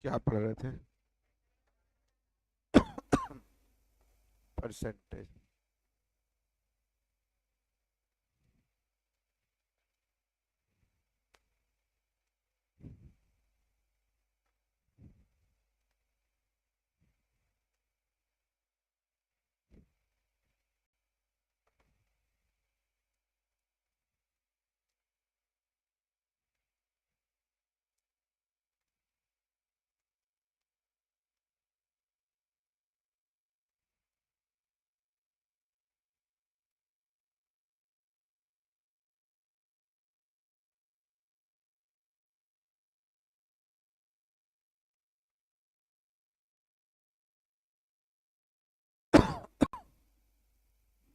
क्या पढ़ रहे थे? परसेंटेज।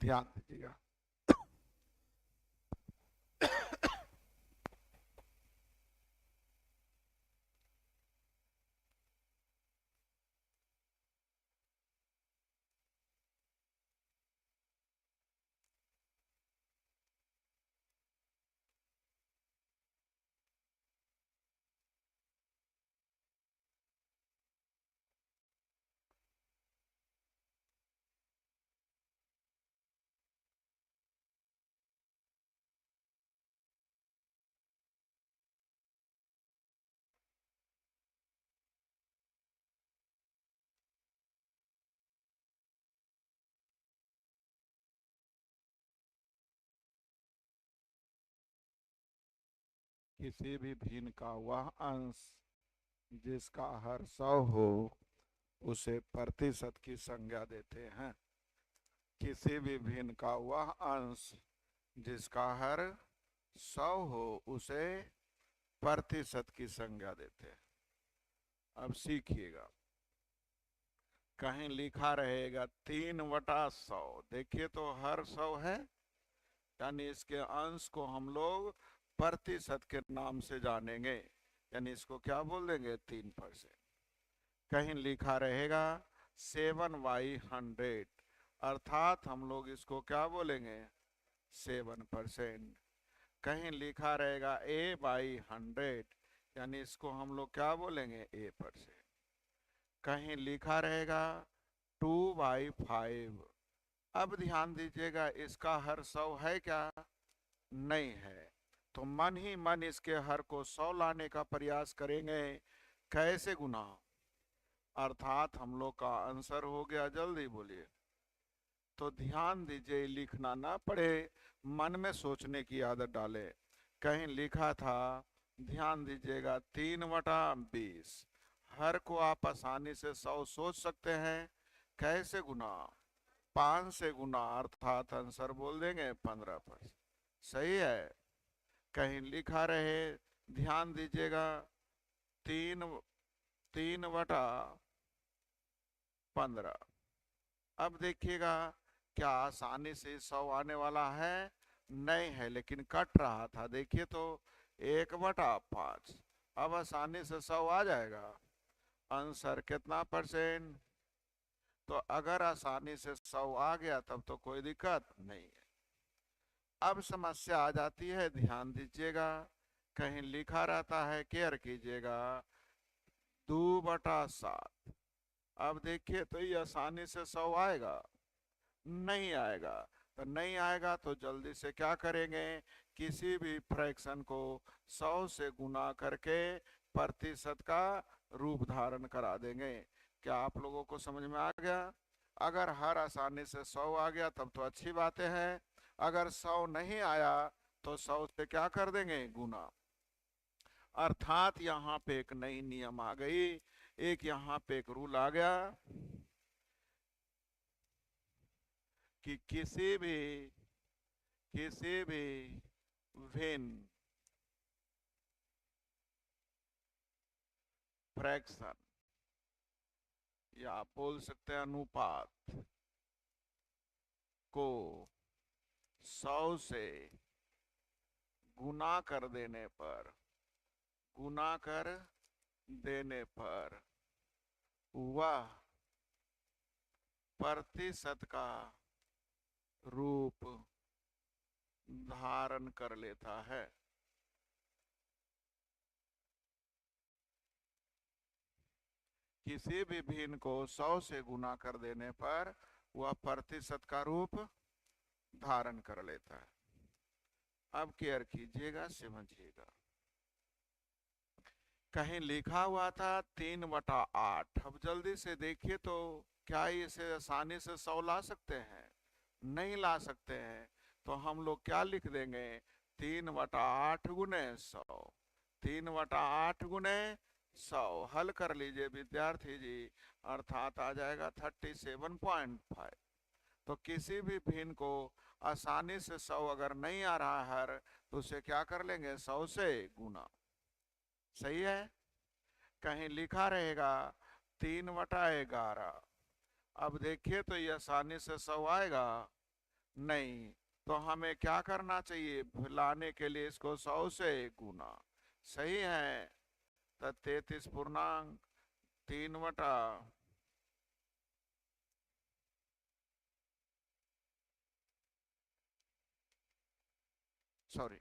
ध्यान दीजिएगा। किसी भी भिन्न का वह अंश जिसका हर 100 हो उसे प्रतिशत की संज्ञा देते हैं। किसी भी भिन्न का वह अंश जिसका हर 100 हो उसे प्रतिशत की संज्ञा देते हैं। अब सीखिएगा। कहीं लिखा रहेगा 3/100। देखिए तो हर 100 है, यानी इसके अंश को हम लोग प्रतिशत के नाम से जानेंगे, यानी इसको क्या बोल देंगे? 3%। कहीं लिखा रहेगा 7/100, अर्थात हम लोग इसको क्या बोलेंगे? 7%। कहीं लिखा रहेगा A/100, यानी इसको हम लोग क्या बोलेंगे? A%। कहीं लिखा रहेगा 2/5। अब ध्यान दीजिएगा, इसका हर 100 है क्या? नहीं है। तो मन ही मन इसके हर को 100 लाने का प्रयास करेंगे। कैसे गुना? अर्थात हम लोग का आंसर हो गया, जल्दी बोलिए। तो ध्यान दीजिए, लिखना ना पड़े, मन में सोचने की आदत डाले। कहीं लिखा था, ध्यान दीजिएगा, 3/20। हर को आप आसानी से 100 सोच सकते हैं। कैसे गुना? 5 से गुना, अर्थात आंसर बोल देंगे 15%। सही है। कहीं लिखा रहे, ध्यान दीजिएगा, 3/15। अब देखिएगा, क्या आसानी से 100 आने वाला है? नहीं है, लेकिन कट रहा था। देखिए तो 1/5। अब आसानी से 100 आ जाएगा। आंसर कितना परसेंट? तो अगर आसानी से 100 आ गया तब तो कोई दिक्कत नहीं है। अब समस्या आ जाती है, ध्यान दीजिएगा। कहीं लिखा रहता है, केयर कीजिएगा, 2/7। अब देखिए तो ये आसानी से 100 आएगा? नहीं आएगा। तो नहीं आएगा तो जल्दी से क्या करेंगे? किसी भी फ्रैक्शन को 100 से गुना करके प्रतिशत का रूप धारण करा देंगे। क्या आप लोगों को समझ में आ गया? अगर हर आसानी से 100 आ गया तब तो अच्छी बातें हैं। अगर 100 नहीं आया तो 100 से क्या कर देंगे? गुना। अर्थात यहाँ पे एक नई नियम आ गई, एक यहाँ पे एक रूल आ गया कि किसी भी भिन्न फ्रैक्शन, या आप बोल सकते हैं अनुपात, को 100 से गुना कर देने पर गुना कर देने पर वह प्रतिशत का रूप धारण कर लेता है। किसी भी भिन्न को 100 से गुना कर देने पर वह प्रतिशत का रूप धारण कर लेता है। अब केयर कीजिएगा, समझिएगा। कहीं लिखा हुआ था 3/8। अब जल्दी से देखिए तो क्या इसे आसानी से 100 ला सकते हैं? नहीं ला सकते हैं। तो हम लोग क्या लिख देंगे? 3/8 गुने 100। 3/8 गुने 100 हल कर लीजिए विद्यार्थी जी, अर्थात आ जाएगा 37.5। तो किसी भी भिन्न को आसानी से 100 अगर नहीं आ रहा है तो उसे क्या कर लेंगे? 100 से गुना। सही है। कहीं लिखा रहेगा 3/11। अब देखिए तो ये आसानी से 100 आएगा? नहीं। तो हमें क्या करना चाहिए? लाने के लिए इसको 100 से गुना। सही है। तो 33.3 सॉरी,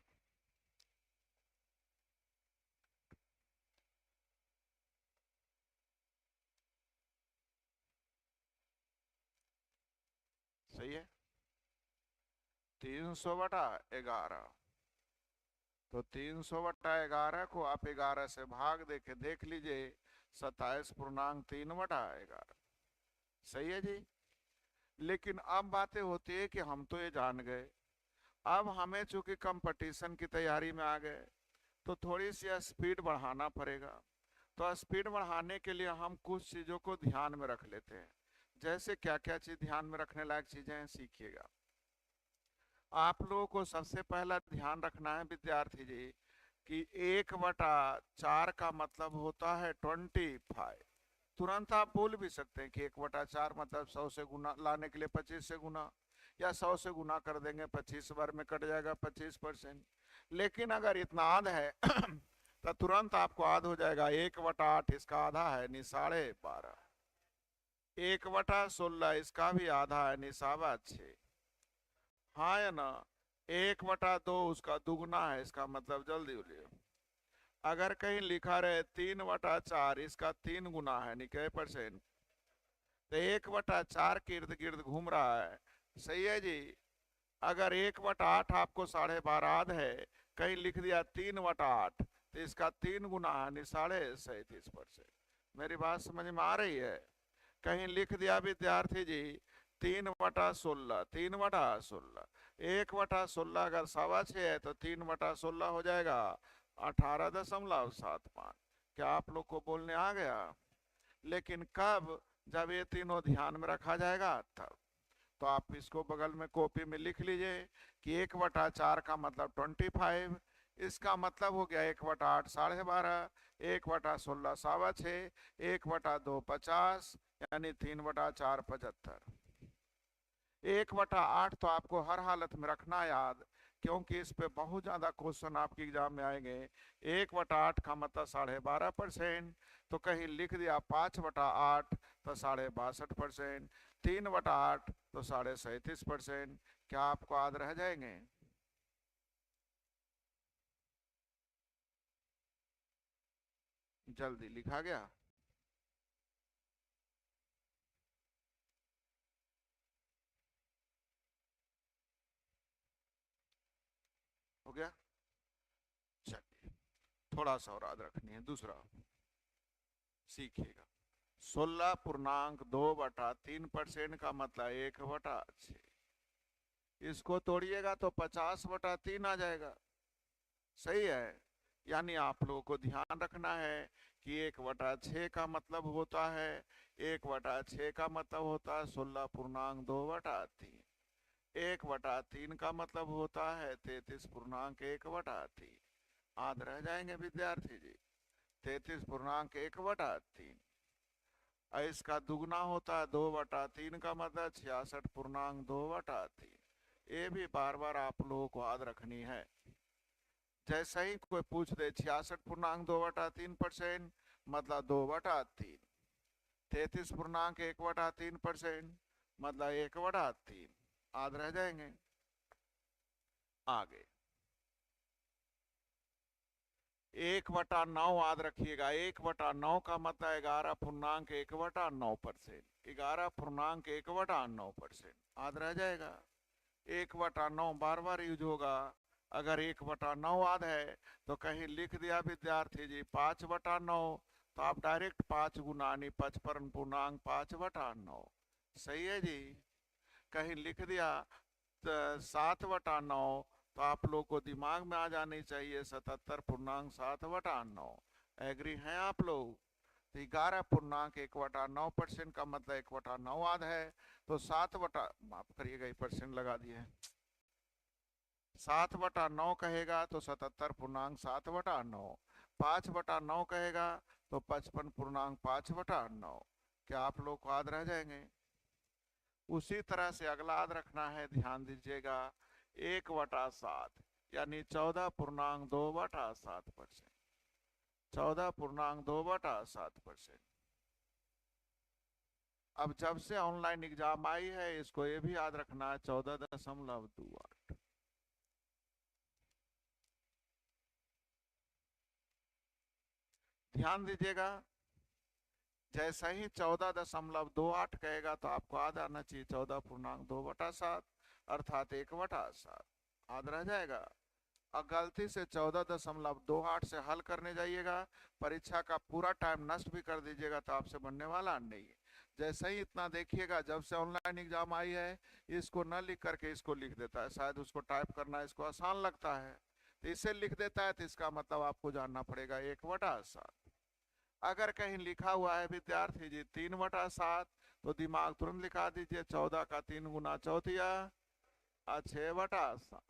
सही है। 300/11। तो 300/11 को आप 11 से भाग दे के देख लीजिए, 27.3/11। सही है जी। लेकिन अब बातें होती है कि हम तो ये जान गए, अब हमें चूंकि कंपटीशन की तैयारी में आ गए तो थोड़ी सी स्पीड बढ़ाना पड़ेगा। तो स्पीड बढ़ाने के लिए हम कुछ चीज़ों को ध्यान में रख लेते हैं। जैसे क्या क्या चीज़ ध्यान में रखने लायक चीज़ें हैं, सीखिएगा। आप लोगों को सबसे पहला ध्यान रखना है विद्यार्थी जी कि 1/4 का मतलब होता है 25। तुरंत आप बोल भी सकते हैं कि 1/4 मतलब 100 से गुना लाने के लिए 25 से गुना, या 100 से गुना कर देंगे 25 बार में कट जाएगा 25%। लेकिन अगर इतना आध है तो तुरंत आपको आध हो जाएगा। 1/8 इसका आधा है, नि 12.5। 1/16 इसका भी आधा है, नि 6.25। हाँ या ना? 1/2 उसका दुगना है, इसका मतलब जल्दी बोलिए। अगर कहीं लिखा रहे 3/4 इसका 3 गुना है, नि कै परसेंट? तो 1/4 के इर्द गिर्द घूम रहा है। सही है जी। अगर 1/8 आपको 12.5 है, कहीं लिख दिया 3/8 तो इसका 3 गुना है, नि 37.5%। मेरी बात समझ में आ रही है? कहीं लिख दिया विद्यार्थी जी 3/16, 3/16। 1/16 अगर 6.25 है तो 3/16 हो जाएगा 18.75। क्या आप लोग को बोलने आ गया? लेकिन कब? जब ये तीनों ध्यान में रखा जाएगा तब। तो आप इसको बगल में कॉपी में लिख लीजिए कि 1/4 का मतलब 25। इसका मतलब हो गया 1/8 12.5, 1/16 6.25, 1/2 50, यानी 3/4 75। 1/8 तो आपको हर हालत में रखना याद, क्योंकि इस पे बहुत ज्यादा क्वेश्चन आपके एग्जाम में आएंगे। 1/8 का मतलब 62.5%। तो कहीं लिख दिया 5/8 तो 62.5%। 3/8 तो 37.5%। क्या आपको याद रह जाएंगे? जल्दी लिखा गया? हो गया? चलिए, थोड़ा सा और याद रखनी है। दूसरा सीखिएगा। 16.2/3% का मतलब 1/6। इसको तोड़िएगा तो 50/3 आ जाएगा। सही है। यानी आप लोगों को ध्यान रखना है कि 1/6 का मतलब होता है, 1/6 का मतलब होता है 16.2/3। 1/3 का मतलब होता है 33.1/3। याद रह जाएंगे विद्यार्थी जी? 33.1/3। इसका दुगना होता है 2/3 का मतलब 66.2/3। ये भी बार बार आप लोगों को याद रखनी है। जैसे ही कोई पूछ दे 66.2/3% मतलब 2/3। 33.1/3% मतलब 1/3। याद रह जाएंगे? आगे 1/9 याद रखिएगा। 1/9 का मतलब 11.1/9%। 11.1/9% याद रह जाएगा। 1/9 बार बार यूज होगा। अगर 1/9 याद है तो कहीं लिख दिया विद्यार्थी जी 5/9, तो आप डायरेक्ट 5 गुना 55.5/9 सही है जी। कहीं लिख दिया 7/9, तो आप लोग को दिमाग में आ जानी चाहिए 77.7/9। एग्री हैं आप लोग? तो 11.1/9% का मतलब 1/9 याद है, तो 7 माफ करिएगा परसेंट लगा दिए, 7/9 कहेगा तो 77.7/9, 5/9 कहेगा तो 55.5/9। क्या आप लोग को याद रह जाएंगे? उसी तरह से अगला याद रखना है, ध्यान दीजिएगा, 1/7 यानी 14.2/7%। 14.2/7%। अब जब से ऑनलाइन एग्जाम आई है इसको ये भी याद रखना है 14.28। ध्यान दीजिएगा, जैसा ही 14.28 कहेगा तो आपको याद आना चाहिए 14.2/7 अर्थात 1/7 याद रह जाएगा। और गलती से 14.28 से हल करने जाइएगा, परीक्षा का पूरा टाइम नष्ट भी कर दीजिएगा तो आपसे बनने वाला नहीं है। जैसे ही इतना देखिएगा, जब से ऑनलाइन एग्जाम आई है इसको न लिख करके इसको लिख देता है, शायद उसको टाइप करना इसको आसान लगता है तो इसे लिख देता है, तो इसका मतलब आपको जानना पड़ेगा 1/7। अगर कहीं लिखा हुआ है विद्यार्थी जी 3/7, तो दिमाग तुरंत लिखा दीजिए 14 का 3 गुना 14 और 6/7।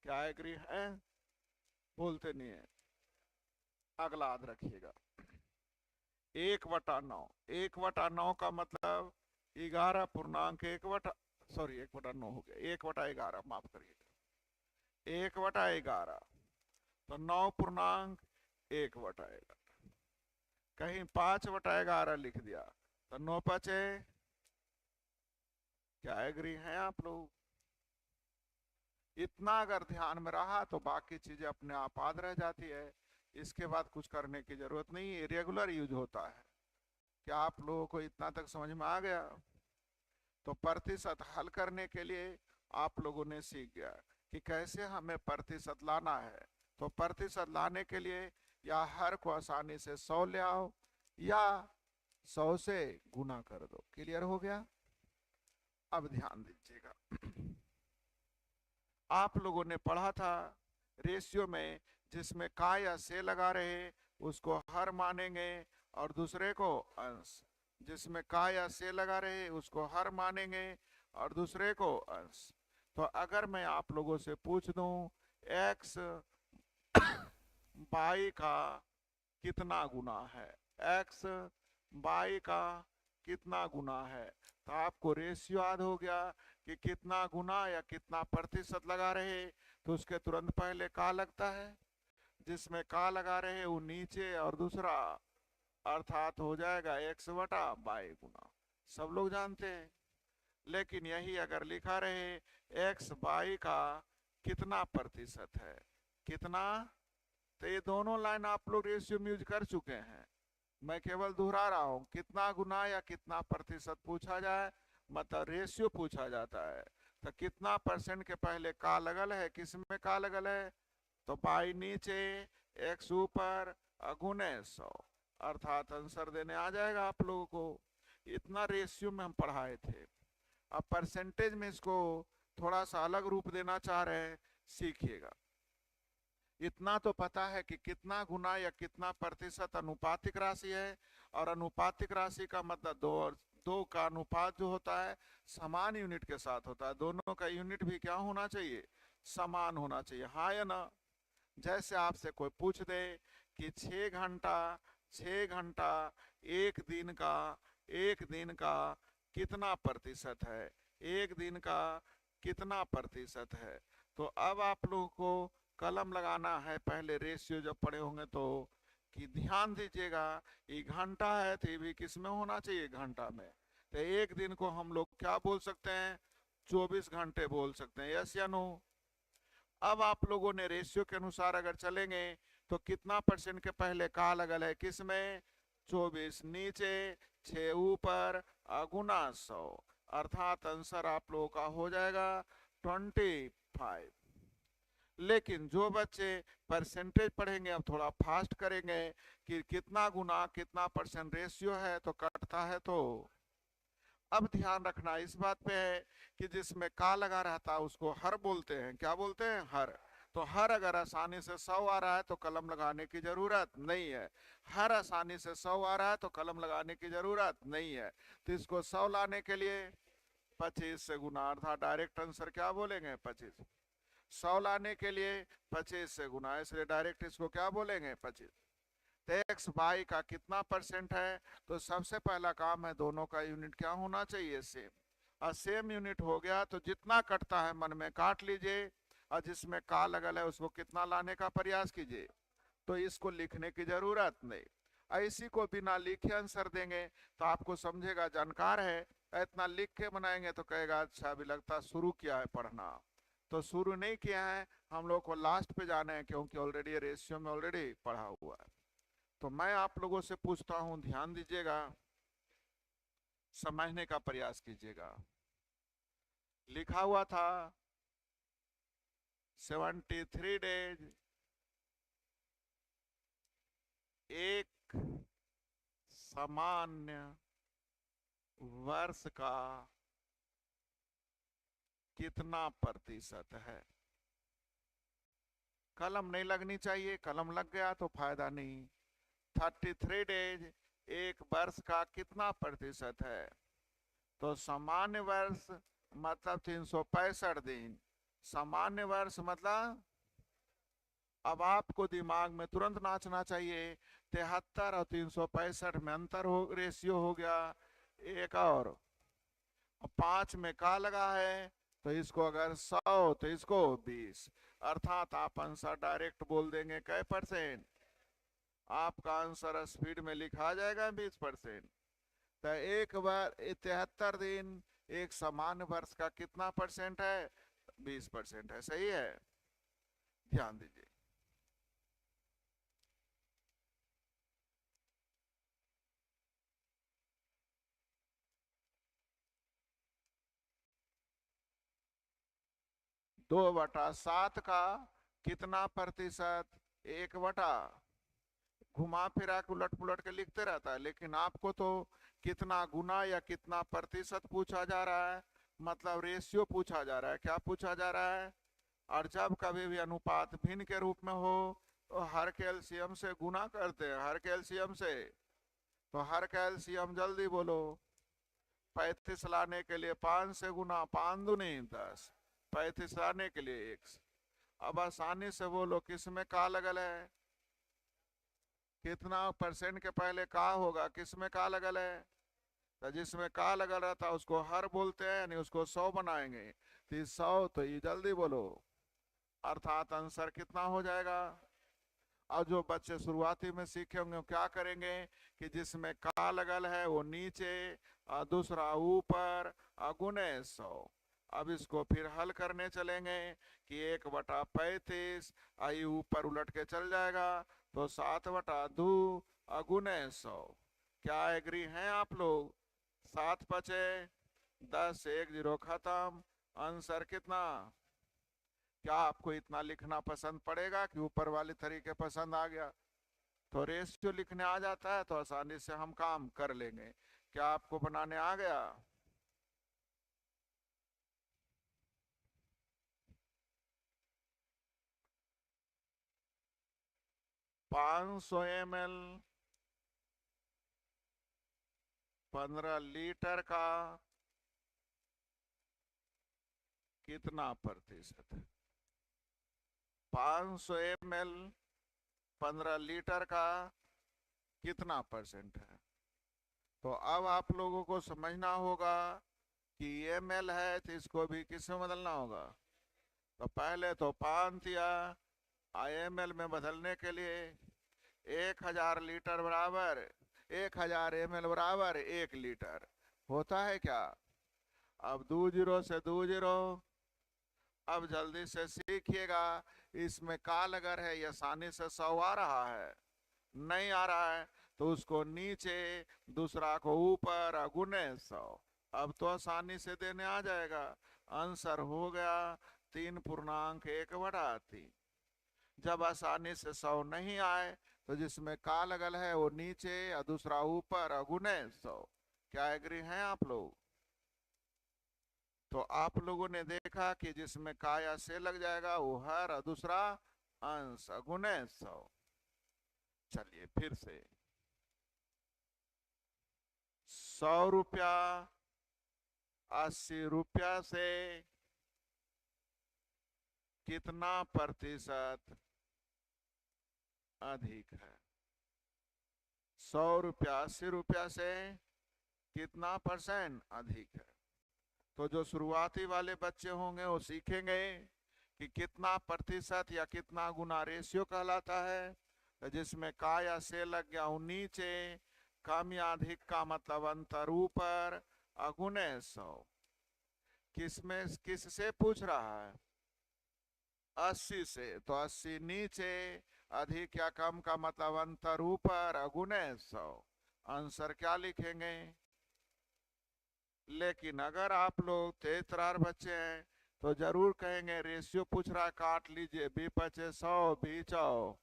क्या एग्री है? बोलते नहीं है। अगला याद रखिएगा 1/9। 1/9 का मतलब 11.1 सॉरी 1/9 हो गया, 1/11 माफ करिएगा, 1/11 तो 9.1/11। कहीं 5/11 लिख दिया तो 9×5। क्या एग्री हैं आप लोग? इतना अगर ध्यान में रहा तो बाकी चीजें अपने आप याद रह जाती है, इसके बाद कुछ करने की जरूरत नहीं है, रेगुलर यूज होता है। क्या आप लोगों को इतना तक समझ में आ गया? तो प्रतिशत हल करने के लिए आप लोगों ने सीख गया कि कैसे हमें प्रतिशत लाना है। तो प्रतिशत लाने के लिए या हर को आसानी से 100 ले आओ या 100 से गुना कर दो। क्लियर हो गया? अब ध्यान दीजिएगा, आप लोगों ने पढ़ा था रेशियो में जिसमें का या से लगा रहे उसको हर मानेंगे और दूसरे को अंश, जिसमें का या से लगा रहे उसको हर मानेंगे और दूसरे को अंश। तो अगर मैं आप लोगों से पूछ दूं x y का कितना गुना है, x y का कितना गुना है, तो आपको रेशियो याद हो गया कि कितना गुना या कितना प्रतिशत लगा रहे, तो उसके तुरंत पहले का लगता है, जिसमें का लगा रहे वो नीचे और दूसरा अर्थात हो जाएगा x/y गुना। सब लोग जानते हैं। लेकिन यही अगर लिखा रहे x/y का कितना प्रतिशत है, कितना, तो ये दोनों लाइन आप लोग रेशियो में यूज कर चुके हैं। मैं केवल दोहरा रहा हूं, कितना गुना या कितना प्रतिशत पूछा जाए मतलब रेशियो पूछा जाता है, तो कितना परसेंट के पहले का लगल है, किसमें का लगल है, तो y नीचे x ऊपर गुने 100 अर्थात आंसर देने आ जाएगा आप लोगों को। इतना रेशियो में हम पढ़ाए थे। अब परसेंटेज में इसको थोड़ा सा अलग रूप देना चाह रहे हैं, सीखिएगा। इतना तो पता है कि कितना गुना या कितना प्रतिशत अनुपातिक राशि है, और अनुपातिक राशि का मतलब दो का अनुपात जो होता है समान यूनिट के साथ होता है, दोनों का यूनिट भी क्या होना चाहिए, समान होना चाहिए। हाँ या ना? जैसे आपसे कोई पूछ दे कि 6 घंटा एक दिन का कितना प्रतिशत है, एक दिन का कितना प्रतिशत है, तो अब आप लोगों को कलम लगाना है। पहले रेशियो जब पढ़े होंगे तो कि ध्यान दीजिएगा, ये घंटा है तो ये भी किस में होना चाहिए, घंटा में। तो एक दिन को हम लोग क्या बोल सकते हैं, 24 घंटे बोल सकते हैं। यस या नो? अब आप लोगों ने रेशियो के अनुसार अगर चलेंगे तो कितना परसेंट के पहले का लगल है किसमें? 24 नीचे 6 ऊपर गुना 100, अर्थात आंसर आप लोगों का हो जाएगा 25। लेकिन जो बच्चे परसेंटेज पढ़ेंगे अब थोड़ा फास्ट करेंगे कि कितना गुना कितना परसेंट रेशियो है तो कटता है। तो अब ध्यान रखना इस बात पे है कि जिसमें का लगा रहता है उसको हर बोलते हैं। क्या बोलते हैं? हर। तो हर अगर आसानी से 100 आ रहा है तो कलम लगाने की जरूरत नहीं है। हर आसानी से 100 आ रहा है तो कलम लगाने की जरूरत नहीं है। तो इसको 100 लाने के लिए 25 से गुना, अर्थात डायरेक्ट आंसर क्या बोलेंगे? 25। 100 लाने के लिए 25 से गुना, इसलिए डायरेक्ट इसको क्या बोलेंगे? 25। तो एक्स वाई का कितना परसेंट है? तो सबसे पहला काम है दोनों का यूनिट क्या होना चाहिए? सेम। और सेम यूनिट हो गया तो जितना कटता है मन में काट लीजिए, और जिसमें का लगल है उसको कितना लाने का प्रयास कीजिए। तो इसको लिखने की जरूरत नहीं, इसी को बिना लिखे आंसर देंगे तो आपको समझेगा जानकार है। इतना लिख के बनाएंगे तो कहेगा अच्छा अभी लगता शुरू किया है पढ़ना। तो शुरू नहीं किया है, हम लोग को लास्ट पे जाना है क्योंकि ऑलरेडी रेशियो में ऑलरेडी पढ़ा हुआ है। तो मैं आप लोगों से पूछता हूं, ध्यान दीजिएगा, समझने का प्रयास कीजिएगा। लिखा हुआ था 73 डेज एक सामान्य वर्ष का कितना प्रतिशत है? कलम नहीं लगनी चाहिए, कलम लग गया तो फायदा नहीं। 33 डेज एक वर्ष का कितना प्रतिशत है? तो सामान्य वर्ष मतलब 365 दिन। सामान्य वर्ष मतलब, अब आपको दिमाग में तुरंत नाचना चाहिए, 73 और 365 में अंतर हो, रेशियो हो गया एक, और 5 में का लगा है तो इसको अगर 100 तो इसको 20, अर्थात आप आंसर डायरेक्ट बोल देंगे कै परसेंट? आपका आंसर स्पीड में लिखा जाएगा 20%। तो एक बार 73 दिन एक सामान्य वर्ष का कितना परसेंट है? 20% है। सही है, ध्यान दीजिए। दो बटा सात का कितना प्रतिशत? एक बटा, घुमा फिरा के उलट पुलट के लिखते रहता है, लेकिन आपको तो कितना गुना या कितना प्रतिशत पूछा जा रहा है, मतलब रेशियो पूछा जा रहा है। क्या पूछा जा रहा है? और जब कभी भी अनुपात भिन्न के रूप में हो तो हर के एलसीएम से गुना करते हैं, हर के एलसीएम से। तो हर का एलसीएम जल्दी बोलो। 35 लाने के लिए 5 से गुना, 5 दूनी 10, 35 लाने के लिए 1। अब आसानी से बोलो किसमें का लगल है? कितना परसेंट के पहले का होगा? किसमें का लगल है? तो जिसमें का लगल रहता उसको हर बोलते हैं, यानी उसको 100 बनाएंगे। तो 100, तो ये जल्दी बोलो, अर्थात आंसर कितना हो जाएगा? और जो बच्चे शुरुआती में सीखे होंगे वो क्या करेंगे कि जिसमें का लगल है वो नीचे और दूसरा ऊपर गुने 100। अब इसको फिर हल करने चलेंगे कि 1/35 आई ऊपर उलट के चल जाएगा तो 7/2 गुने 100। क्या एग्री हैं आप लोग? 7 बचे 10, 1 0 खत्म। आंसर कितना? क्या आपको इतना लिखना पसंद पड़ेगा कि ऊपर वाले तरीके पसंद आ गया? तो रेशियो लिखने आ जाता है तो आसानी से हम काम कर लेंगे। क्या आपको बनाने आ गया? 500 ml 15 लीटर का कितना प्रतिशत है? 500 ml 15 लीटर का कितना परसेंट है? तो अब आप लोगों को समझना होगा कि ml है तो इसको भी किसमें बदलना होगा? तो पहले तो 5 दिया, IML में बदलने के लिए 1000 लीटर बराबर 1000 ml बराबर 1 लीटर होता है क्या? अब 2 0 से 2 0। अब जल्दी से सीखिएगा, इसमें काल अगर है ये आसानी से 100 आ रहा है, नहीं आ रहा है, तो उसको नीचे, दूसरा को ऊपर, गुने 100। अब तो आसानी से देने आ जाएगा। आंसर हो गया 3.1/3। जब आसानी से 100 नहीं आए तो जिसमें का लगल है वो नीचे और दूसरा ऊपर और गुने 100। क्या एग्री हैं आप लोग? तो आप लोगों ने देखा कि जिसमें का या से लग जाएगा वो हर और दूसरा अंश गुने 100। चलिए फिर से, 100 रुपया 80 रुपया से कितना प्रतिशत अधिक है? 100 रुपया 80 रुपया से कितना परसेंट अधिक है? तो जो शुरुआती वाले बच्चे होंगे वो सीखेंगे कि कितना प्रतिशत या कितना गुना रेशियो कहलाता है। तो जिसमें का या से लग गया वो नीचे, कम या अधिक का मतलब अंतर ऊपर, अगुने 100। किसमें किससे पूछ रहा है? 80 से, तो 80 नीचे, अधिक या कम का मतलब अंतर ऊपर, अगुने 100। आंसर क्या लिखेंगे? लेकिन अगर आप लोग तेज तरार बच्चे हैं तो जरूर कहेंगे रेशियो पूछ रहा है, काट लीजिए, बी पचे 100 बी 100।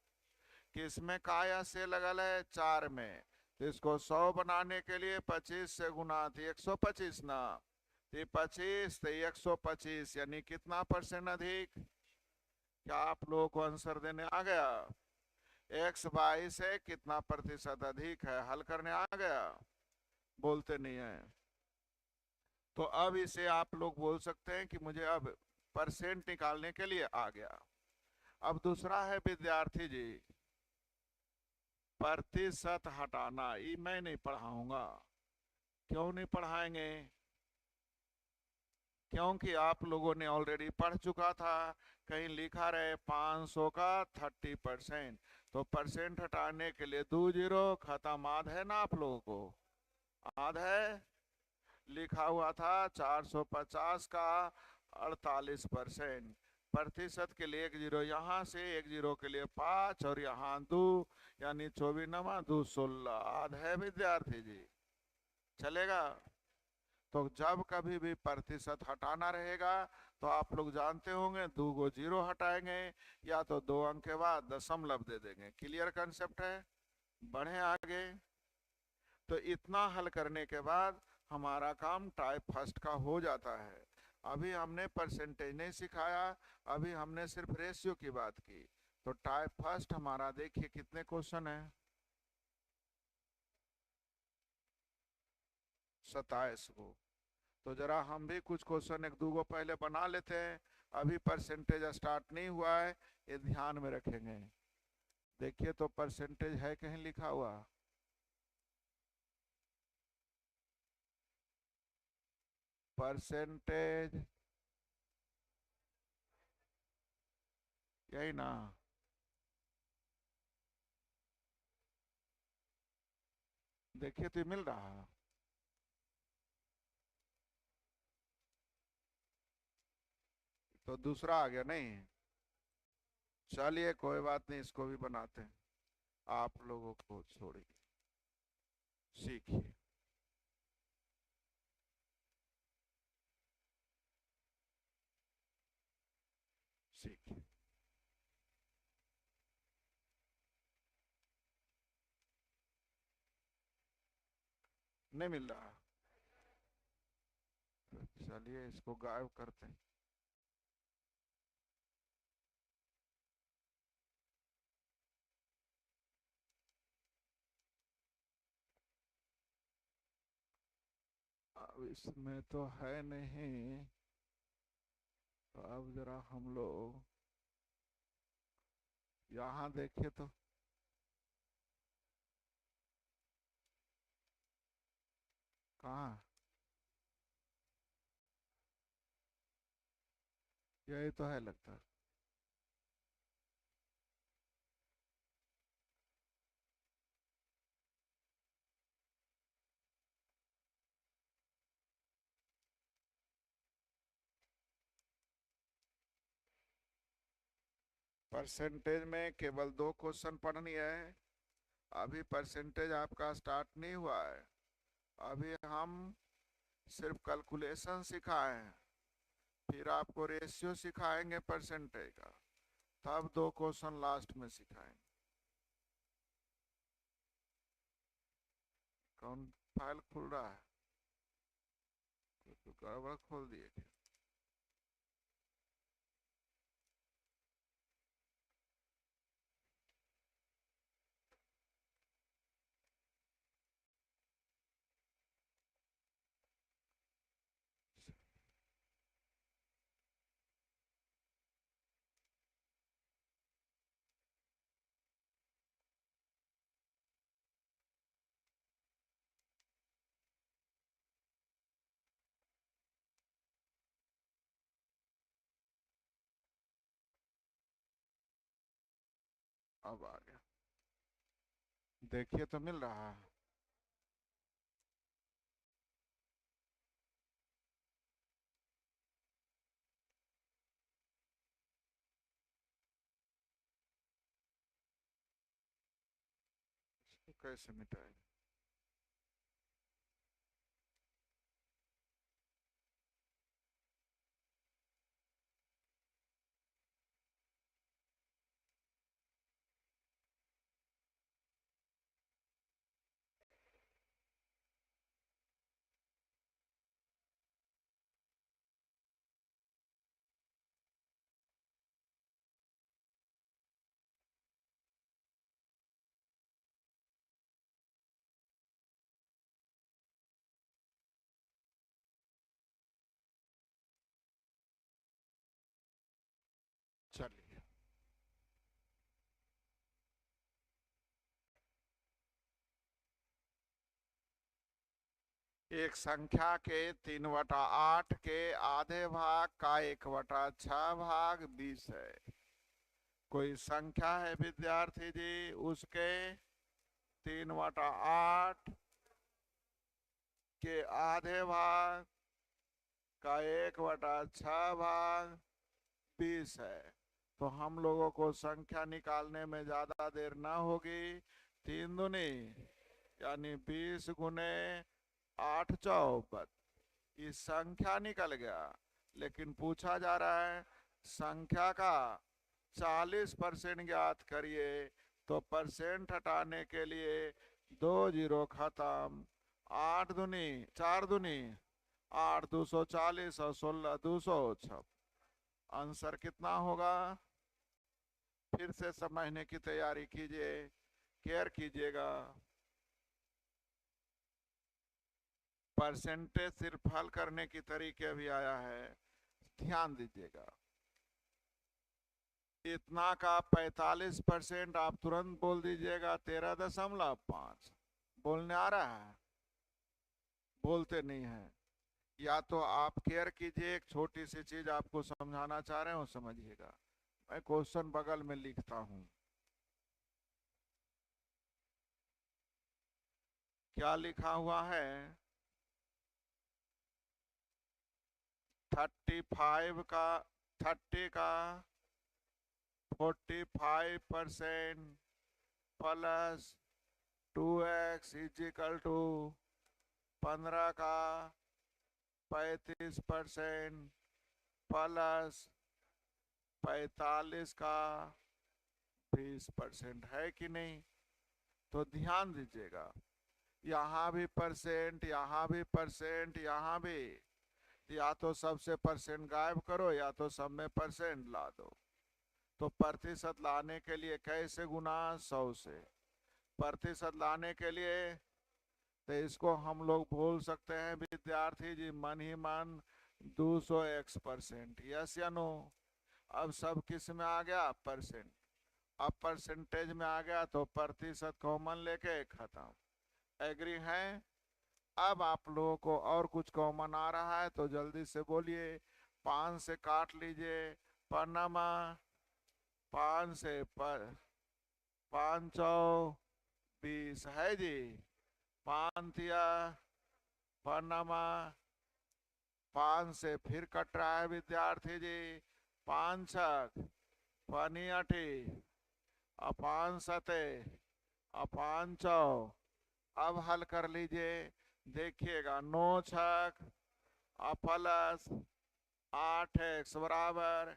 किसमें का या से लगल है? 4 में। तो इसको 100 बनाने के लिए 25 से गुना थी 125 ना, तो 25 तो 125 यानी कितना परसेंट अधिक? क्या आप लोगों को आंसर देने आ गया? x/y से कितना प्रतिशत अधिक है हल करने आ गया? बोलते नहीं है। तो अब इसे आप लोग बोल सकते हैं कि मुझे अब परसेंट निकालने के लिए आ गया। अब दूसरा है विद्यार्थी जी, प्रतिशत हटाना। ये मैं नहीं पढ़ाऊंगा। क्यों नहीं पढ़ाएंगे? क्योंकि आप लोगों ने ऑलरेडी पढ़ चुका था, कहीं लिखा रहे 500 का 30%। तो परसेंट हटाने के लिए 2 जीरो खत्म। आध है ना आप लोगों को? आध है। लिखा हुआ था 450 का 48%। प्रतिशत के लिए 1 जीरो यहाँ से, 1 जीरो के लिए 5 और यहाँ 2, यानी 24 नमा 2 16। आध है विद्यार्थी जी? चलेगा? तो जब कभी भी प्रतिशत हटाना रहेगा तो आप लोग जानते होंगे 2 को जीरो हटाएंगे या तो 2 अंक के बाद दशमलव दे देंगे। क्लियर कंसेप्ट है? बढ़े आगे। तो इतना हल करने के बाद हमारा काम टाइप फर्स्ट का हो जाता है। अभी हमने परसेंटेज नहीं सिखाया, अभी हमने सिर्फ रेशियो की बात की। तो टाइप फर्स्ट हमारा देखिए कितने क्वेश्चन है? 27 को। तो जरा हम भी कुछ क्वेश्चन एक दो गो पहले बना लेते हैं। अभी परसेंटेज स्टार्ट नहीं हुआ है, ये ध्यान में रखेंगे। देखिए तो परसेंटेज है कहीं लिखा हुआ? परसेंटेज यही ना? देखिए तो ये मिल रहा है। तो दूसरा आ गया नहीं? चलिए कोई बात नहीं, इसको भी बनाते हैं। आप लोगों को छोड़िए, सीखिए। सीखिए। नहीं मिल रहा? चलिए इसको गायब करते हैं। अब इसमें तो है नहीं। तो अब जरा हम लोग यहाँ देखे तो कहाँ? यही तो है लगता है। परसेंटेज में केवल 2 क्वेश्चन पढ़नी है। अभी परसेंटेज आपका स्टार्ट नहीं हुआ है। अभी हम सिर्फ कैलकुलेशन सिखाए हैं, फिर आपको रेशियो सिखाएंगे परसेंटेज का, तब 2 क्वेश्चन लास्ट में सिखाएंगे। कौन फाइल खुल रहा है? तो गड़बड़ खोल दिए क्या? अब आ गया, देखिए तो मिल रहा है। इसको कैसे मिटाएं? चलिए, एक संख्या के 3/8 के आधे भाग का 1/6 भाग 20 है। कोई संख्या है विद्यार्थी जी, उसके 3/8 के आधे भाग का 1/6 भाग 20 है। तो हम लोगों को संख्या निकालने में ज्यादा देर ना होगी। 3 दूनी यानी 20 × 8 = 54। इस संख्या निकल गया, लेकिन पूछा जा रहा है संख्या का 40% ज्ञात करिए। तो परसेंट हटाने के लिए 2 जीरो खत्म। 8 दूनी 4 दूनी 8, 240 और 16, 256। आंसर कितना होगा? फिर से समझने की तैयारी कीजिए, केयर कीजिएगा। परसेंटेज सिर्फ हल करने की तरीके भी आया है, ध्यान दीजिएगा। इतना का 45% आप तुरंत बोल दीजिएगा 13.5। बोलने आ रहा है? बोलते नहीं है। या तो आप केयर कीजिए, एक छोटी सी चीज आपको समझाना चाह रहे हो, समझिएगा। मैं क्वेश्चन बगल में लिखता हूं। क्या लिखा हुआ है? 35 का 30 का 45% प्लस 2x = 15 का 35% प्लस 45 का 20% है कि नहीं? तो ध्यान दीजिएगा, यहाँ भी परसेंट, यहाँ भी परसेंट, यहाँ भी। या तो सबसे परसेंट गायब करो या तो सब में परसेंट ला दो। तो प्रतिशत लाने के लिए कैसे गुना? 100 से। प्रतिशत लाने के लिए तो इसको हम लोग बोल सकते हैं विद्यार्थी जी मन ही मन 200x%। यस या नो? अब सब किस में आ गया? परसेंट। अब परसेंटेज में आ गया तो प्रतिशत कॉमन लेके खत्म। एग्री है? अब आप लोगों को और कुछ कॉमन आ रहा है तो जल्दी से बोलिए। 5 से काट लीजिए। पन्नामा 5 से पर 5 चौ 20 है जी। 5 तिया पन्नामा 5 से फिर कट रहा है विद्यार्थी जी। 5 छक पानी आठी अपान सते अपान चौ। अब हल कर लीजिए, देखिएगा 9 छक प्लस 8x बराबर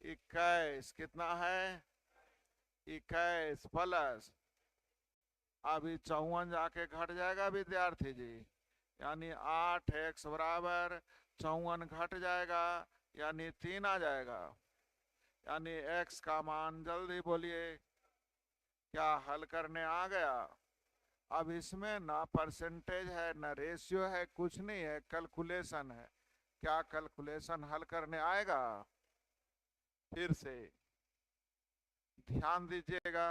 21, कितना है 21 प्लस, अभी 54 जाके घट जाएगा विद्यार्थी जी, यानी 8x बराबर 54 घट जाएगा, यानी 3 आ जाएगा, यानी x का मान जल्दी बोलिए, क्या हल करने आ गया। अब इसमें ना परसेंटेज है ना रेशियो है, कुछ नहीं है, कैलकुलेशन है। क्या कैलकुलेशन हल करने आएगा। फिर से ध्यान दीजिएगा,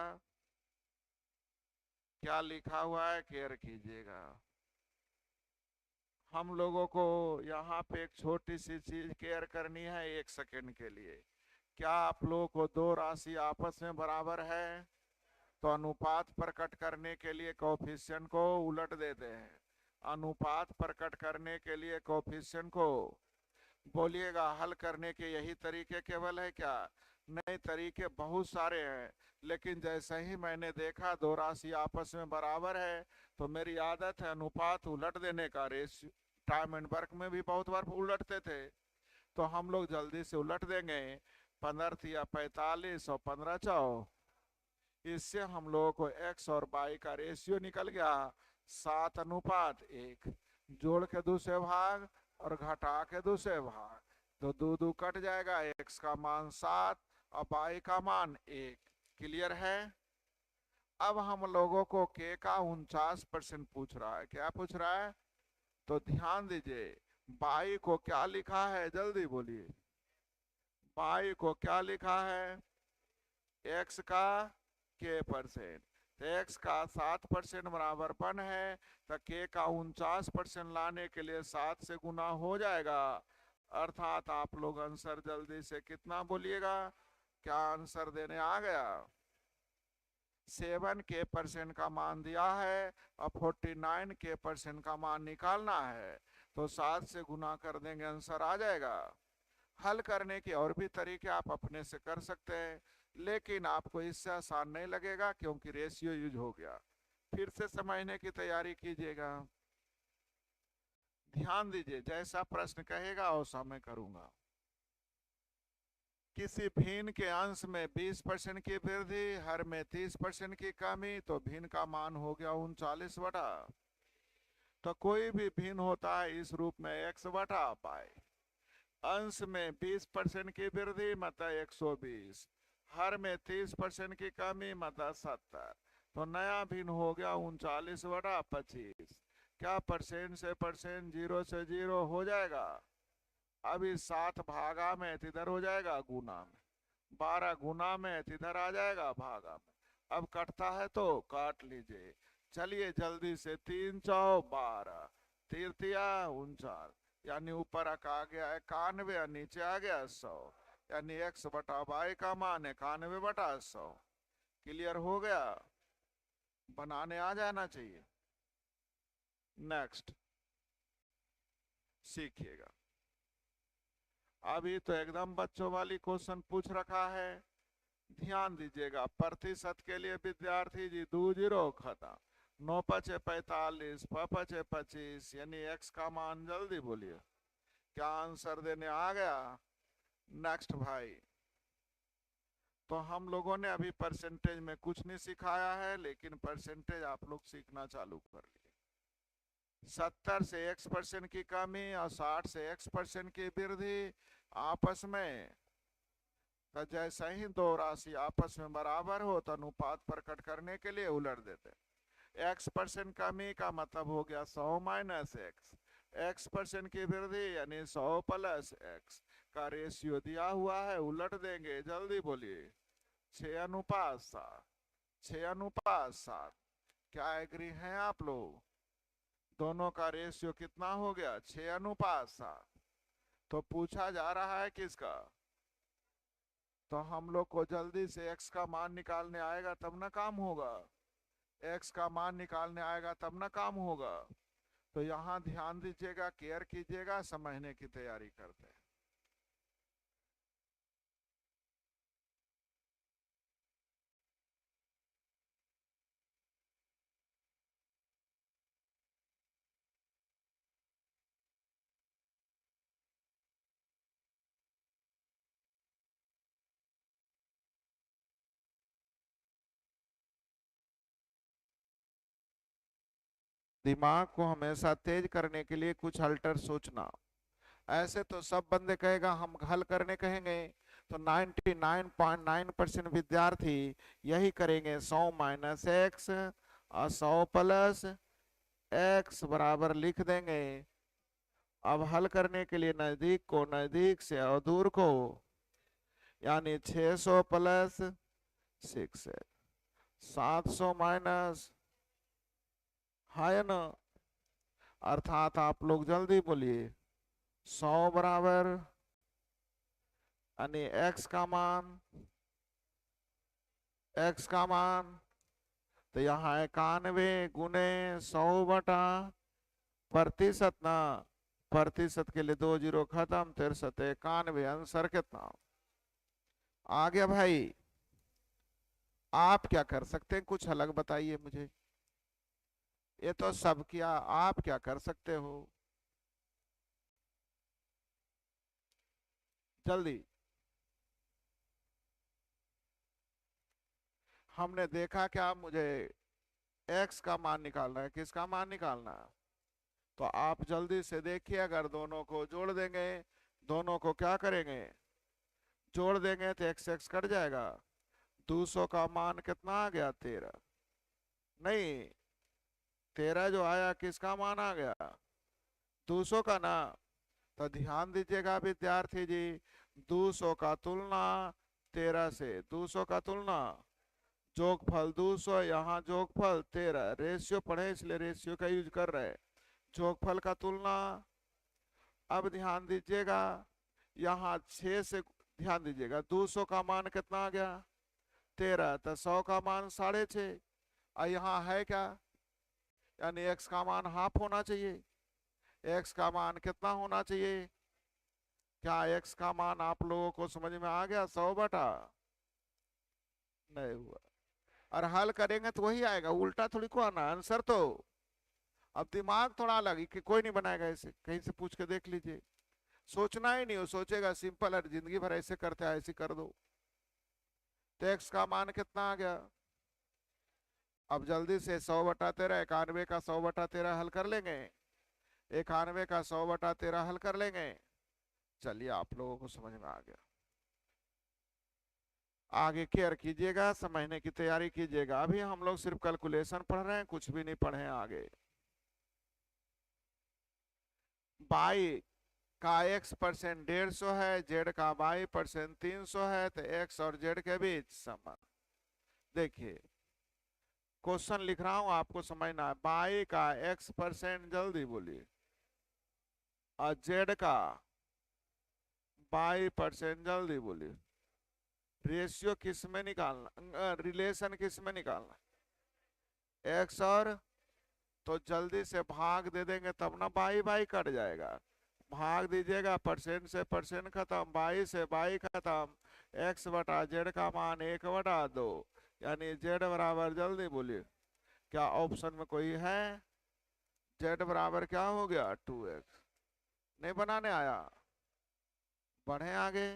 क्या लिखा हुआ है केयर कीजिएगा। हम लोगों को यहाँ पे एक छोटी सी चीज केयर करनी है 1 सेकेंड के लिए। क्या आप लोगों को दो राशि आपस में बराबर है, तो अनुपात प्रकट करने के लिए कोफिशिएंट को उलट देते हैं। अनुपात प्रकट करने के लिए कोफिशिएंट को, बोलिएगा हल करने के यही तरीके केवल है क्या। नए तरीके बहुत सारे हैं, लेकिन जैसे ही मैंने देखा दो राशि आपस में बराबर है, तो मेरी आदत है अनुपात उलट देने का। रेशियो टाइम एंड वर्क में भी बहुत बार उलटते थे, तो हम लोग जल्दी से उलट देंगे। 15 या 45 और 15 चौ, इससे हम लोगों को x और y का रेशियो निकल गया 7:1। जोड़ के दूसरे भाग और घटा के दूसरे भाग, तो दो दो कट जाएगा, x का मान 7 और y का मान 1। क्लियर है। अब हम लोगों को k का 49% पूछ रहा है। क्या पूछ रहा है, तो ध्यान दीजिए, y को क्या लिखा है जल्दी बोलिए। y को क्या लिखा है, x का k%, तो x का 7% बराबरपन है, तो k का 49% लाने के लिए 7 से गुना हो जाएगा। अर्थात आप लोग आंसर जल्दी से कितना बोलिएगा, क्या आंसर देने आ गया। 7k% का मान दिया है और 49k% का मान निकालना है, तो 7 से गुना कर देंगे, आंसर आ जाएगा। हल करने के और भी तरीके आप अपने से कर सकते हैं, लेकिन आपको इससे आसान नहीं लगेगा क्योंकि रेशियो यूज हो गया। फिर से समझने की तैयारी कीजिएगा। ध्यान दीजिए, जैसा प्रश्न कहेगा वैसा मैं करूंगा। किसी भिन्न के अंश में 20% की वृद्धि, हर में 30% की कमी, तो भिन्न का मान हो गया 39 बटा। तो कोई भी भिन्न होता है इस रूप में x बटा पाई। अंश में 20% की वृद्धि मतलब 120, हर में 30% की कमी मतलब 70, तो नया भिन्न हो गया 39/25। क्या परसेंट से परसेंट, जीरो से जीरो हो जाएगा। अभी 7 भागा में इधर हो जाएगा गुना में, 12 गुना में इधर आ जाएगा भागा में। अब कटता है तो काट लीजिए। चलिए जल्दी से, 3 चौ 12, तीर्थिया 49, यानी ऊपर आ गया 91 और नीचे आ गया 100, यानी x बटा y का मान 91/100। क्लियर हो गया, बनाने आ जाना चाहिए। नेक्स्ट सीखिएगा। अभी तो एकदम बच्चों वाली क्वेश्चन पूछ रखा है, ध्यान दीजिएगा। प्रतिशत के लिए विद्यार्थी जी 2 जीरो खत्म, 9×5 = 45, 5×5 = 25, यानी x का मान जल्दी बोलिए, क्या आंसर देने आ गया। नेक्स्ट भाई, तो हम लोगों ने अभी परसेंटेज में कुछ नहीं सिखाया है, लेकिन परसेंटेज आप लोग सीखना चालू कर लिए। 70 से x% की कमी और 60 से x% की वृद्धि आपस में, तो जैसे ही दो राशि आपस में बराबर हो तो अनुपात प्रकट करने के लिए उलट देते। x% कमी का मतलब हो गया 100 - x, x% की वृद्धि यानी 100 + x का रेशियो दिया हुआ है, उलट देंगे, जल्दी बोलिए। 6:7, 6:7। क्या एग्री हैं आप लोग। दोनों का रेशियो कितना हो गया 6:7। तो पूछा जा रहा है किसका, तो हम लोग को जल्दी से x का मान निकालने आएगा तब ना काम होगा, x का मान निकालने आएगा तब ना काम होगा। तो यहाँ ध्यान दीजिएगा, केयर कीजिएगा, समझने की तैयारी करते हैं। दिमाग को हमेशा तेज करने के लिए कुछ अल्टर सोचना। ऐसे तो सब बंदे कहेगा हम हल करने कहेंगे तो 99.9% विद्यार्थी यही करेंगे, 100 माइनस एक्स और 100 प्लस एक्स बराबर लिख देंगे। अब हल करने के लिए नजदीक को नजदीक से और दूर को, यानी 600 प्लस 6 700 माइनस, है ना। अर्थात आप लोग जल्दी बोलिए, 100 बराबर यानी x का मान तो यहाँ 91 गुने 100 बटा प्रतिशत ना, प्रतिशत के लिए 2 जीरो खत्म, 63 91, आंसर कितना आ गया भाई। आप क्या कर सकते हैं, कुछ अलग बताइए मुझे। ये तो सब किया, आप क्या कर सकते हो, जल्दी। हमने देखा क्या, मुझे x का मान निकालना है, किसका मान निकालना है, तो आप जल्दी से देखिए। अगर दोनों को जोड़ देंगे, दोनों को क्या करेंगे, जोड़ देंगे तो x x कट जाएगा। 200 का मान कितना आ गया, 13, नहीं 13 जो आया किसका मान आ गया, 200 का ना। तो ध्यान दीजिएगा विद्यार्थी जी, 200 का तुलना 13 से, 200 का तुलना जोगफल 200, यहाँ जोगफल 13, रेशियो पढ़े इसलिए रेशियो का यूज कर रहे हैं। जोगफल का तुलना, अब ध्यान दीजिएगा यहाँ 6 से, ध्यान दीजिएगा 200 का मान कितना आ गया 13, तो 100 का मान 6.5, और यहाँ है क्या, यानी x का मान हाफ होना चाहिए। x का मान कितना होना चाहिए, क्या x का मान आप लोगों को समझ में आ गया, 100 बटा, नहीं हुआ। और हल करेंगे तो वही आएगा, उल्टा थोड़ी को आना आंसर तो। अब दिमाग थोड़ा अलग ही कि कोई नहीं बनाएगा ऐसे, कहीं से पूछ के देख लीजिए, सोचना ही नहीं हो, सोचेगा सिंपल है, जिंदगी भर ऐसे करते हैं, ऐसे कर दो। तो x का मान कितना आ गया, अब जल्दी से 100 बटा 13, 91 का 100 बटा 13 हल कर लेंगे, 91 का 100 बटा 13 हल कर लेंगे। चलिए आप लोगों को समझ में आ गया, आगे केयर कीजिएगा, समझने की तैयारी कीजिएगा। अभी हम लोग सिर्फ कैलकुलेशन पढ़ रहे हैं, कुछ भी नहीं पढ़े हैं आगे। बाई का x% 150 है, जेड का y% 300 है, तो x और जेड के बीच संबंध। देखिए क्वेश्चन लिख रहा हूं, आपको समझना है। बाई का x%, जल्दी बोलिए, और जेड का y%, जल्दी बोलिए। रेशियो किस में निकालना, रिलेशन किस में निकालना, x और, तो जल्दी से भाग दे देंगे तब ना, बाई बाई कट जाएगा, भाग दीजिएगा, परसेंट से परसेंट खत्म, बाई से बाई खत्म, x बटा जेड का मान 1/2, यानी जेड बराबर, जल्दी बोलिए, क्या ऑप्शन में कोई है, जेड बराबर क्या हो गया 2x। नहीं बनाने आया, बढ़े आगे।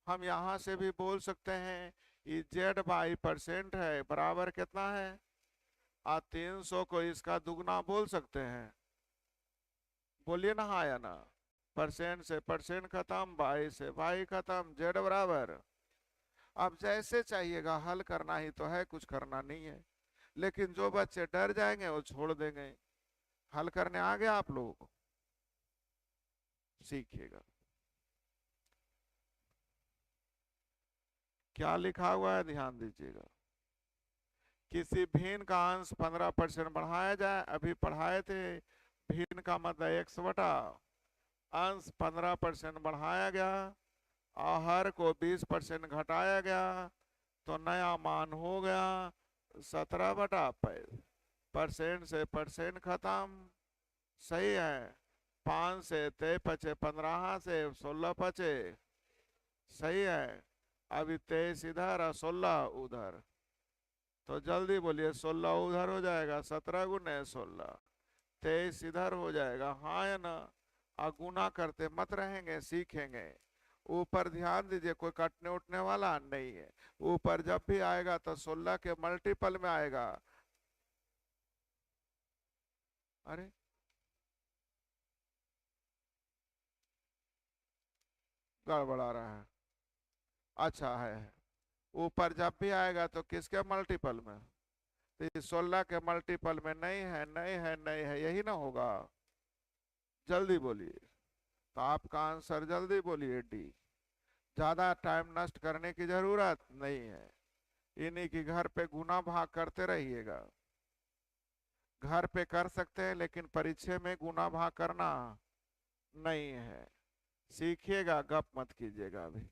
हम यहां से भी बोल सकते हैं ये z/% है, बराबर कितना है, 300 को इसका दुगना बोल सकते हैं, बोलिए ना हाँ या ना। परसेंट से परसेंट खत्म, बाई से बाई खत्म, जेड बराबर। अब जैसे चाहिएगा, हल करना ही तो है, कुछ करना नहीं है। लेकिन जो बच्चे डर जाएंगे वो छोड़ देंगे। हल करने आ गया आप लोगों को, सीखिएगा। क्या लिखा हुआ है ध्यान दीजिएगा, किसी भिन्न का अंश 15% बढ़ाया जाए, अभी पढ़ाए थे, भिन्न का मतलब x बटा अंश 15% बढ़ाया गया, आहर को 20% घटाया गया, तो नया मान हो गया 17/5, परसेंट से परसेंट खत्म, सही है। 5 से 23 पचे, 15 से 16 पचे, सही है। अभी 23 इधर और 16 उधर, तो जल्दी बोलिए, 16 उधर हो जाएगा, 17 गुने 16, 23 इधर हो जाएगा, हाँ या ना। गुना करते मत रहेंगे, सीखेंगे। ऊपर ध्यान दीजिए, कोई कटने उठने वाला नहीं है, ऊपर जब भी आएगा तो 16 के मल्टीपल में आएगा। अरे गड़बड़ा रहा है। अच्छा है। ऊपर जब भी आएगा तो किसके मल्टीपल में? तो ये 16 के मल्टीपल में नहीं है, नहीं है, नहीं है, यही ना होगा। जल्दी बोलिए। तो आपका आंसर जल्दी बोलिए डी। ज्यादा टाइम नष्ट करने की जरूरत नहीं है। इन्हीं की घर पे गुना भाग करते रहिएगा। घर पे कर सकते हैं लेकिन परीक्षा में गुना भाग करना नहीं है। सीखिएगा, गप मत कीजिएगा अभी।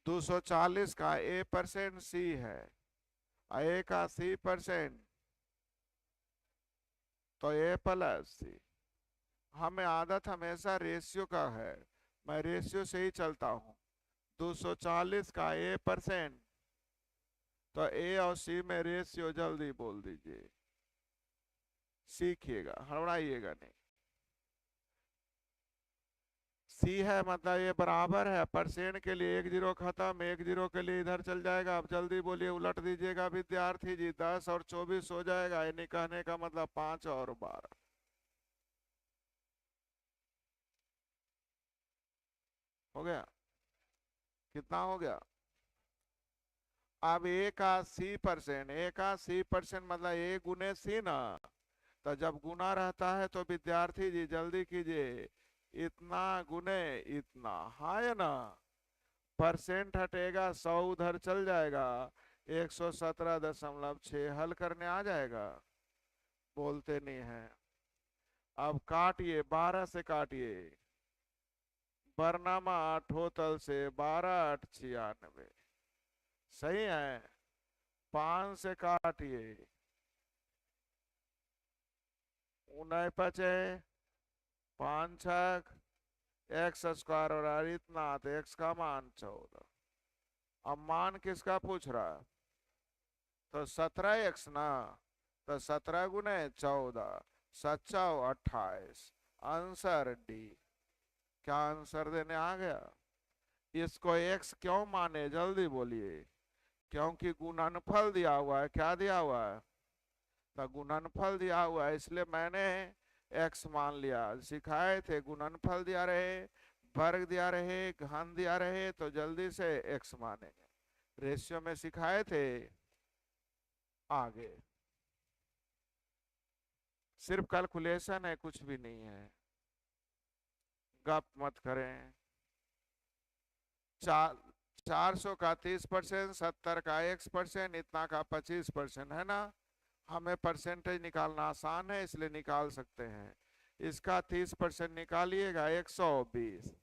240 का A% सी है, ए का C%, तो A+C। हमें आदत हमेशा रेशियो का है, मैं रेशियो से ही चलता हूँ। 240 का A%, तो ए और सी में रेशियो जल्दी बोल दीजिए। सीखिएगा, हड़बड़ाइएगा नहीं। सी है मतलब ये बराबर है, परसेंट के लिए एक जीरो खत्म, एक जीरो के लिए इधर चल जाएगा। अब जल्दी बोलिए, उलट दीजिएगा विद्यार्थी जी। 10 और 24 हो जाएगा, यानी कहने का मतलब 5 और 12। हो गया? कितना हो गया? अब ए का C%, ए का C% मतलब ए गुने सी ना। तो जब गुना रहता है तो विद्यार्थी जी जल्दी कीजिए, इतना गुने इतना, है ना। परसेंट हटेगा, 100 उधर चल जाएगा, 117.6 हल करने आ जाएगा। बोलते नहीं है। अब काटिए, 12 से काटिए। बरनामा 8 होतल से 12 8 96। सही है। 5 से काटिए। उन्नीस पचे, 5 6 x² और इतना, तो x का मान 14। अब मान किसका पूछ रहा है? तो 17x ना। तो 17 गुने 14, 7 28। Answer D. क्या आंसर देने आ गया? इसको x क्यों माने, जल्दी बोलिए। क्योंकि गुणनफल दिया हुआ है। क्या दिया हुआ है? तो गुणनफल दिया हुआ है, इसलिए मैंने x मान लिया। सिखाए थे गुणनफल दिया रहे, वर्ग दिया रहे, घन दिया रहे, तो जल्दी से x मानेंगे। रेशियो में सिखाए थे। आगे सिर्फ कैलकुलेशन है, कुछ भी नहीं है। गप मत करें। चार 400 का 30%, 70 का X%, इतना का 25% है ना। हमें परसेंटेज निकालना आसान है, इसलिए निकाल सकते हैं। इसका 30% निकालिएगा, 120।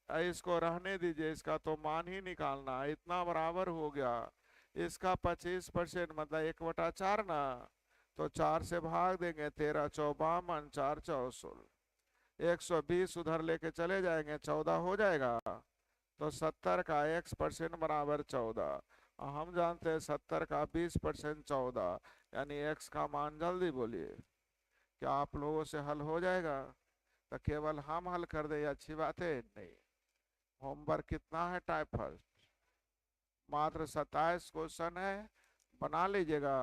इसको रहने दीजिए, इसका तो मान ही निकालना, इतना बराबर हो गया। इसका 25% मतलब 1/4 ना। तो 4 से भाग देंगे, 13 चौबावन, 4 14। 120 उधर लेके चले जाएंगे, 14 हो जाएगा। तो 70 का X% बराबर 14। हम जानते हैं 70 का 20% 14, यानी x का मान जल्दी बोलिए। क्या आप लोगों से हल हो जाएगा? तो केवल हम हल कर दे, अच्छी बात है नहीं। होमवर्क कितना है टाइप फर्स्ट? मात्र 27 क्वेश्चन है, बना लीजिएगा।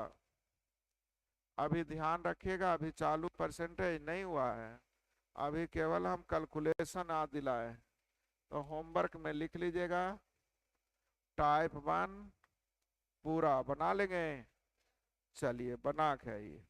अभी ध्यान रखिएगा, अभी चालू परसेंटेज नहीं हुआ है। अभी केवल हम कैलकुलेशन आ दिलाए। तो होमवर्क में लिख लीजिएगा, टाइप 1 पूरा बना लेंगे। चलिए बना के आइए।